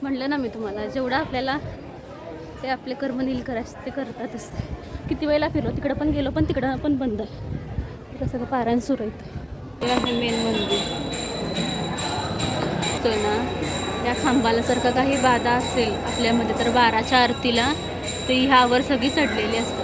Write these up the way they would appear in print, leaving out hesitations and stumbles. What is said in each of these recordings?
म्हणलं ना मी तुम्हाला, जेवढं आपल्याला ते आपले कर्म नील करायचे ते करतातच. किती वेळेला फिरलो, तिकडं पण गेलो पण तिकडं पण बंद आहे. इकडं सगळं पारायण सुरू आहे. मेन मंदिर तो ना, त्या खांबालासारखं काही बाधा असेल आपल्यामध्ये तर 12च्या आरतीला ते ह्यावर सगळी चढलेली असतात.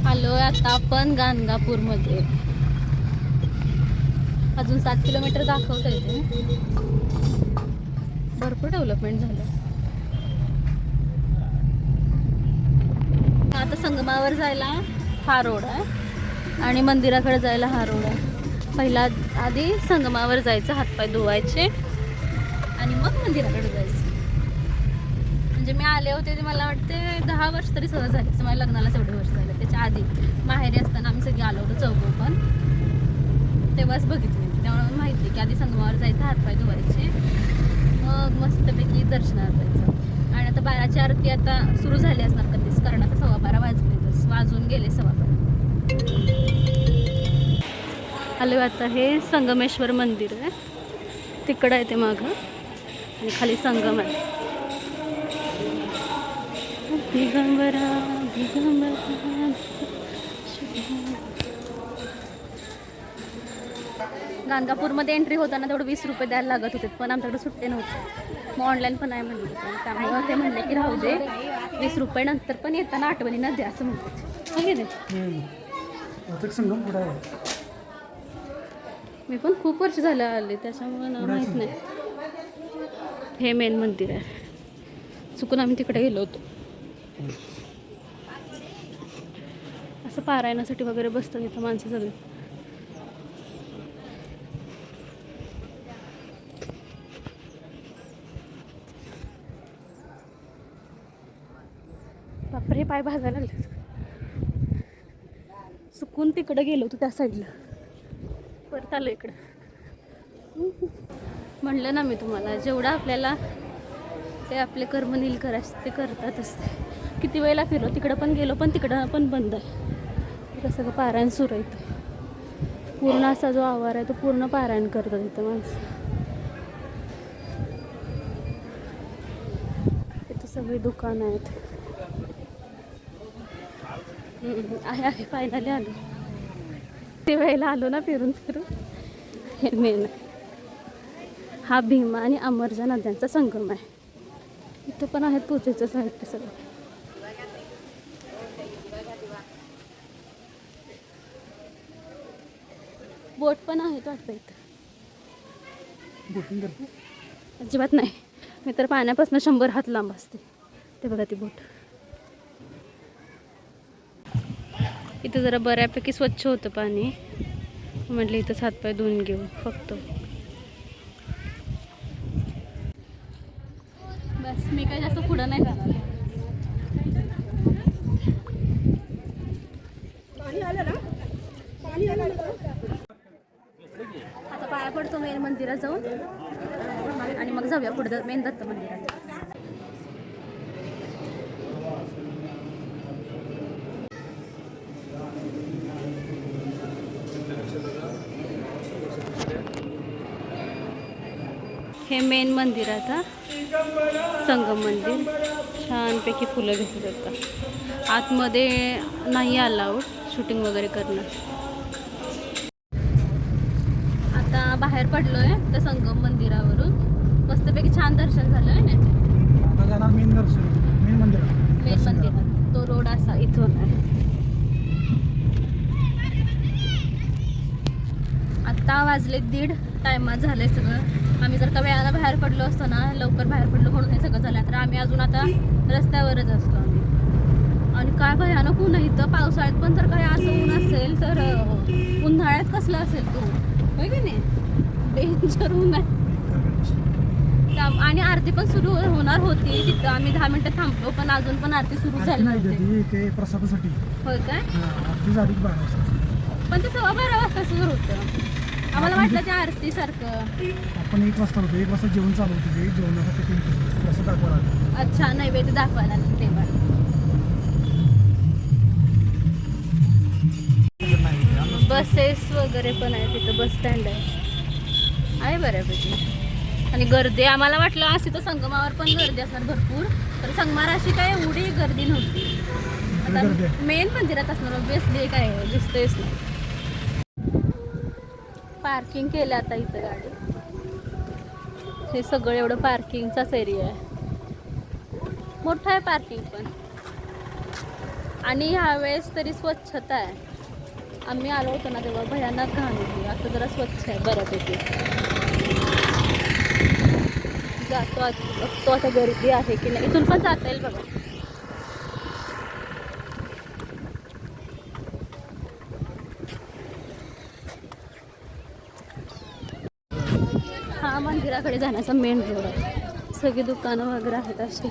आलोय आता आपण गाणगापूरमध्ये. अजून 7 किलोमीटर दाखवता येते. भरपूर डेव्हलपमेंट झालं. आता संगमावर जायला हा रोड आहे आणि मंदिराकडे जायला हा रोड आहे. पहिला आधी संगमावर जायचं, हातपाय धुवायचे आणि मग मंदिराकडे जायचं. म्हणजे मी आले होते ते मला वाटते 10 वर्ष तरी सहज झाले. माझ्या लग्नाला 14 वर्ष झाले. त्याच्या आधी माहेरी असताना आम्ही सगळे आलो होतो चौघं पण, तेव्हाच बघितले. त्यामुळे माहिती की आधी संगमावर जायचं, हातपाय धुवायचे, मग मस्तपैकी दर्शनाला जायचं. आणि आता 12ची आरती आता सुरू झाली असणार कधीच, कारण आता 12:15 वाजून गेले 12:15. आलो आता हे संगमेश्वर मंदिर आहे, तिकडं आहे ते मागं आणि खाली संगम आहे. दिगंबरा दिगंबरा. गाणगापूरमध्ये एंट्री होताना तेवढं 20 रुपये द्यायला लागत होते, पण आमच्याकडे सुट्टे नव्हते. मग ऑनलाईन पण नाही म्हणले, त्यामुळे ते म्हणले की राहू दे, 20 रुपये नंतर पण येताना आठवणीनं द्या असं म्हणतात. ठीक आहे. मी पण खूप वर्ष झालं आले, त्याच्यामुळे माहीत नाही. हे मेन मंदिर आहे. चुकून आम्ही तिकडे गेलो होतो. असं पारायणासाठी वगैरे बसतात इथं माणसं सगळी. बापरे, पाय भाजायला लागले. चुकून तिकडं गेलो होतो त्या साईडला, परत आलो इकडं. म्हणलं ना मी तुम्हाला, जेवढं आपल्याला ते आपले कर्म नील करायचे ते करतातच. किती वेळेला फिरलो, तिकडं पण गेलो पण तिकडं पण बंद आहे. इकडं सगळं पारायण सुरू आहे. पूर्ण असा जो आवार आहे तो पूर्ण पारायण करतात इथं माणसं. इथं सगळी दुकानं आहेत. आहे फायनली आलो. ते वेळेला आलो ना फिरून फिरून. हे मेन हा भीमा आणि अमरजा नद्यांचा संगम आहे. इथं पण आहेत पूजेचं साहित्य सगळं. बोट पण आहेत वाटतं इथं. अजिबात नाही, मी तर पाण्यापासून 100 हात लांब असते. ते बघा ती बोट. इथं जरा बऱ्यापैकी स्वच्छ होतं पाणी, म्हटलं इथंच हातपाय धुवून घेऊ फक्त. बस, मी काय जास्त पुढं नाही जाणार. आता पाया पडतो मेन मंदिरात जाऊन आणि मग जाऊया पुढे मेन दत्त मंदिरात. हे मेन मंदिर आता संगम मंदिर. छानपैकी फुलं घेतली जातात. आतमध्ये नाही अलाउड शूटिंग वगैरे करणं. आता बाहेर पडलोय त्या संगम मंदिरावरून. मस्तपैकी छान दर्शन झालं आहे ना. मेन मंदिरात तो रोड असा इथून आहे. आता वाजले 1:30, टायमात झालंय सगळं. आम्ही जर का वेळाला बाहेर पडलो असतो ना, लवकर बाहेर पडलो म्हणून हे सगळं झालं, तर आम्ही अजून आता रस्त्यावरच असतो आम्ही. आणि काय भयानक ऊन आहे इथं. पावसाळ्यात पण तर काय असं ऊन असेल तर उन्हाळ्यात कसलं असेल तो, होय की नाही. डेंजर ऊन आहे. आणि आरती पण सुरू होणार होती तिथं. आम्ही 10 मिनिटं थांबलो, पण अजून पण आरती सुरू झाली नव्हती. प्रसादासाठी होय काय. आरती झाली 12 वाजता, पण ते 12:15 वाजता सुरू होतं. आम्हाला वाटलं त्या आरती सारखं. आपण 1 वाजता होतो, 1 वाजता जेवण चालू होतं, ते जेवणासाठी तीन असं दाखवा लागलं. अच्छा, नैवेद्य दाखवायला तेव्हा. बसेस वगैरे पण आहे तिथं, बस स्टँड आहे बऱ्यापैकी. आणि गर्दी आम्हाला वाटलं अशी तर संगमावर पण गर्दी असणार भरपूर, तर संगमार अशी काय एवढी गर्दी नव्हती. आता मेन मंदिरात असणार ऑब्विसली, काय दिसतंयच नाही. पार्किंग केलं आता इथं गाडी. हे सगळं एवढं पार्किंगचाच एरिया आहे, मोठा आहे पार्किंग पण. आणि ह्यावेळेस तरी स्वच्छता आहे. आम्ही आलो होतो ना तेव्हा भयानक घाण होती, आता जरा स्वच्छ आहे बऱ्यापैकी. जातो बघतो आता गर्दी आहे की नाही. इथून पण जाता येईल बघा. हा मंदिराकडे जाण्याचा मेन रोड आहे. सगळी दुकानं वगैरे आहेत अशी.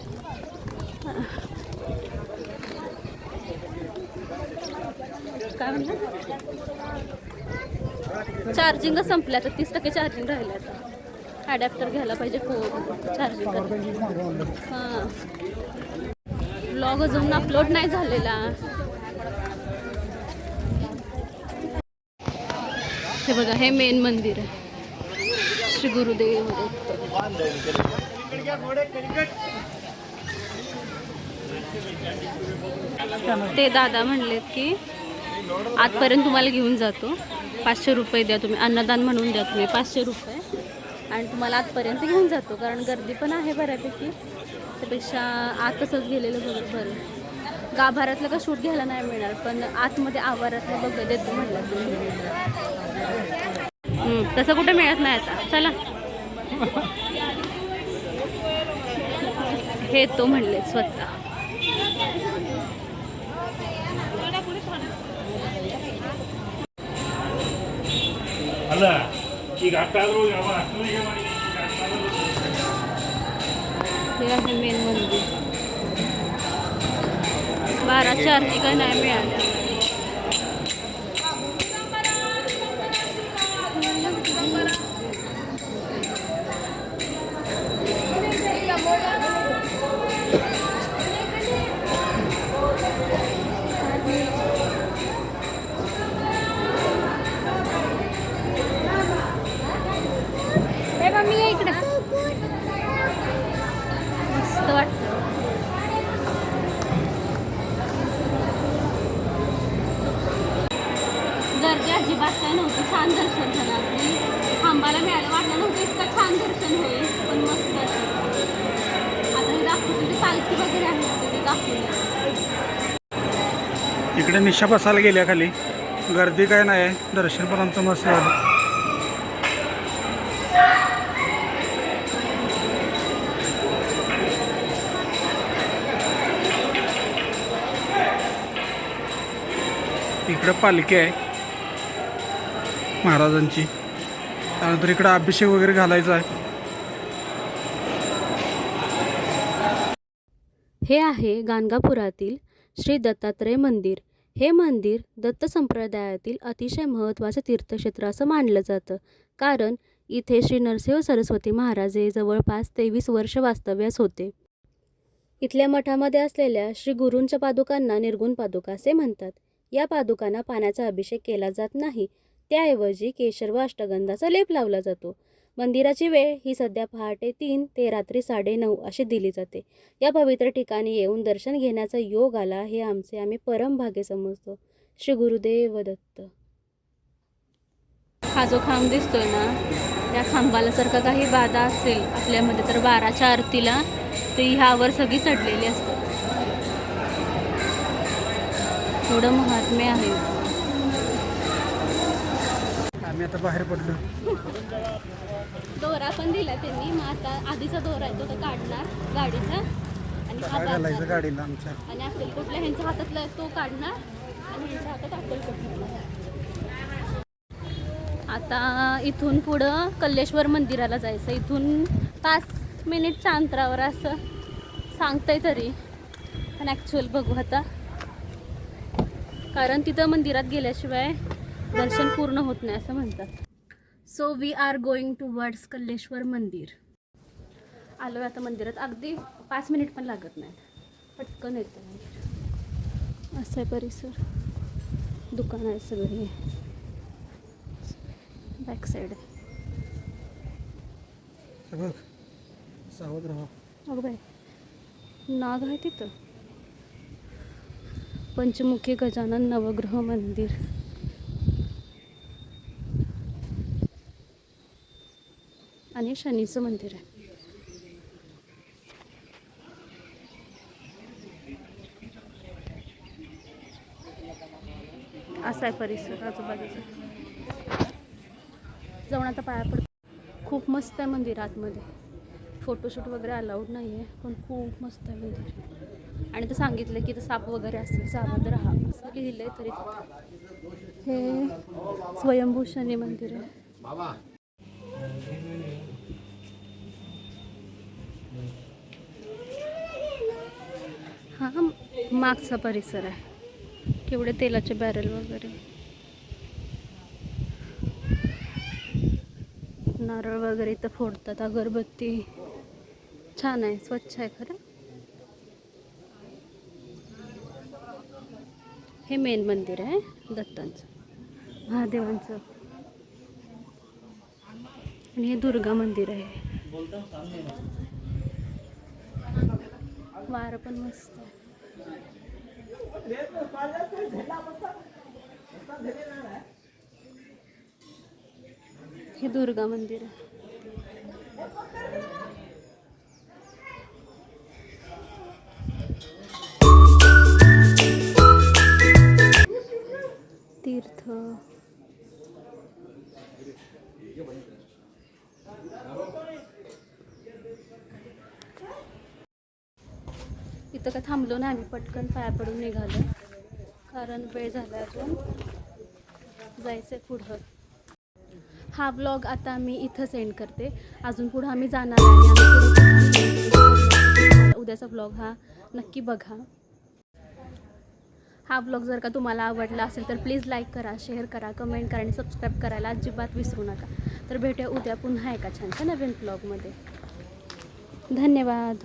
काय म्हणतात, चार्जिंग संपल्या तर 30% चार्जिंग राहिलं. आता अडॅप्टर घ्यायला पाहिजे फोन चार्जिंग करायला. हां, ब्लॉग अजून अपलोड नाही झालेला. हे बघा, हे मेन मंदिर आहे, श्री गुरुदेव दत्त. ते दादा म्हणलेत की आजपर्यंत तुम्हाला घेऊन जातो, 500 रुपये द्या तुम्ही, अन्नदान म्हणून द्या तुम्ही 500 रुपये, आणि तुम्हाला आतपर्यंत घेऊन जातो. कारण गर्दी पण आहे बऱ्यापैकी, त्यापेक्षा आतच गेलेलं बघत बरं. गाभाऱ्यातलं का शूट घ्यायला नाही मिळणार, पण आतमध्ये आवारातलं बघ देतो म्हणलं. तसं कुठे मिळत नाही आता. चला, हे तो म्हणले स्वतः. हे आहे मेन मंदिर. 12च्या आरती काय नाही मिळाल्या. मी इकडे मस्त वाटतं. गर्दी अजिबात काय नव्हती, छान दर्शन झालं. अगदी थांबायला मिळालं, वाटलं नव्हतं इतकं छान दर्शन होईल, पण मस्त दर्शन. आता हे दाखवते पालखी वगैरे आहे ते दाखवलं. इकडे निशा बसायला गेल्या खाली, गर्दी काय नाही, दर्शन पण आमचं मस्त झालं. इकडं पालखी आहे महाराजांची, त्यानंतर इकडं अभिषेक वगैरे घालायचा आहे. हे आहे गाणगापुरातील श्री दत्तात्रय मंदिर. हे मंदिर दत्त संप्रदायातील अतिशय महत्त्वाचं तीर्थक्षेत्र असं मानलं जातं, कारण इथे श्री नरसिंह सरस्वती महाराज हे जवळपास 23 वर्ष वास्तव्यास होते. इथल्या मठामध्ये असलेल्या श्री गुरूंच्या पादुकांना निर्गुण पादुका असे म्हणतात. या पादुकांना पाण्याचा अभिषेक केला जात नाही, त्याऐवजी केशर व अष्टगंधाचा लेप लावला जातो. मंदिराची वेळ ही सध्या पहाटे 3 ते रात्री 9:30 अशी दिली जाते. या पवित्र ठिकाणी येऊन दर्शन घेण्याचा योग आला हे आम्ही परमभाग्य समजतो. श्री गुरुदेव दत्त. हा जो खांब दिसतोय ना, त्या खांबाला जर का काही बाधा असेल आपल्यामध्ये तर 12च्या आरतीला ते ह्यावर सगळी चढलेली असतात. थोडं महात्म्य आहे. आम्ही आता बाहेर पडलो. दोरा पण दिला त्यांनी, मग आता आधीचा दोरा आहे तो काढणार गाडीचा, आणि घालायचं गाडीला आमच्या, आणि आपल्याला कुठल्या ह्यांच्या हातातला तो काढणार आणि ह्यांच्या हातात अक्कलकोट. आता इथून पुढं कल्लेश्वर मंदिराला जायचं. इथून 5 मिनिटच्या अंतरावर असं सांगतंय तरी, पण ॲक्च्युअल बघू आता, कारण तिथं मंदिरात गेल्याशिवाय दर्शन पूर्ण होत नाही असं म्हणतात. So we are going towards Kalleshwar मंदिर. आलो आता मंदिरात. अगदी 5 मिनिट पण लागत नाहीत, पटकन येतं मंदिर. असं आहे परिसर. दुकान आहे सगळी. बॅक साईड आहे. बघ सावध राहा. अगं बाई, नाग आहे तिथं. पंचमुखी गजानन नवग्रह मंदिर. आणि शनीचं मंदिर आहे. असा आहे परिसर आजूबाजूचा. जाऊन आता पाया पड. खूप मस्त आहे मंदिर आतमध्ये. फोटोशूट वगैरे अलाउड नाही आहे, पण खूप मस्त आहे मंदिर. आणि ते सांगितलं की इथं साप वगैरे असेल सावध राहा असं लिहिलं आहे. तरी हे स्वयंभू शनी मंदिर आहे. हा मागचा परिसर आहे. केवढे तेलाचे बॅरल वगैरे, नारळ वगैरे इथं फोडतात, अगरबत्ती. छान आहे, स्वच्छ आहे खरं. हे मेन मंदिर आहे दत्तांचं, महादेवांचं. आणि हे दुर्गा मंदिर आहे. वारं पण मस्त आहे. हे दुर्गा मंदिर आहे. तीर्थ. इथं काय थांबलो नाही आम्ही, पटकन पाया पडून निघालो, कारण वेळ झाला अजून जायचं आहे पुढं. हा व्लॉग आता मी इथं सेंड करते. अजून पुढं आम्ही जाणार आहे. उद्याचा व्लॉग हा नक्की बघा. हा व्लॉग जर का तुम्हाला आवडला असेल तर प्लीज लाईक करा, शेअर करा, कमेंट करा आणि सबस्क्राईब करायला अजिबात विसरू नका. तर भेटूया उद्या पुन्हा एका छानशा नवीन व्लॉगमध्ये. धन्यवाद.